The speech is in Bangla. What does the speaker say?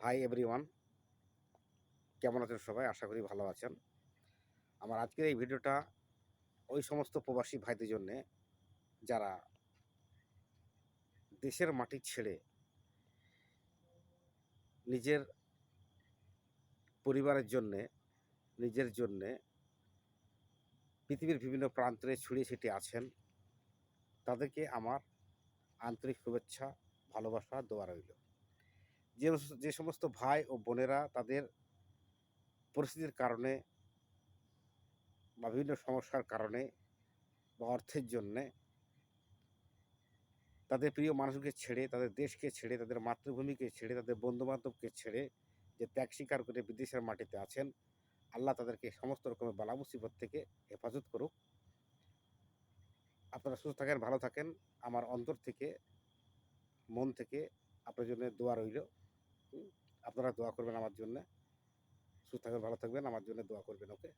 হাই এভরিওয়ান, কেমন আছেন সবাই? আশা করি ভালো আছেন। আমার আজকের এই ভিডিওটা ওই সমস্ত প্রবাসী ভাইদের জন্যে যারা দেশের মাটি ছেড়ে নিজের পরিবারের জন্যে, নিজের জন্যে পৃথিবীর বিভিন্ন প্রান্তে ছড়িয়ে ছিটিয়ে আছেন। তাদেরকে আমার আন্তরিক শুভেচ্ছা, ভালোবাসা, দোয়া রইল। যে সমস্ত ভাই ও বোনেরা তাদের পরিস্থিতির কারণে বা বিভিন্ন সমস্যার কারণে বা অর্থের জন্যে তাদের প্রিয় মানুষকে ছেড়ে, তাদের দেশকে ছেড়ে, তাদের মাতৃভূমিকে ছেড়ে, তাদের বন্ধু-বান্ধবকে ছেড়ে যে ত্যাগ স্বীকার করে বিদেশের মাটিতে আছেন, আল্লাহ তাদেরকে সমস্ত রকমের বালা মুসিবত থেকে হেফাজত করুক। আপনারা সুস্থ থাকেন, ভালো থাকেন। আমার অন্তর থেকে, মন থেকে আপনার জন্য দোয়া রইল। আপনারা দোয়া করবেন আমার জন্যে। সুস্থ থাকবেন, ভালো থাকবেন, আমার জন্য দোয়া করবেন। ওকে?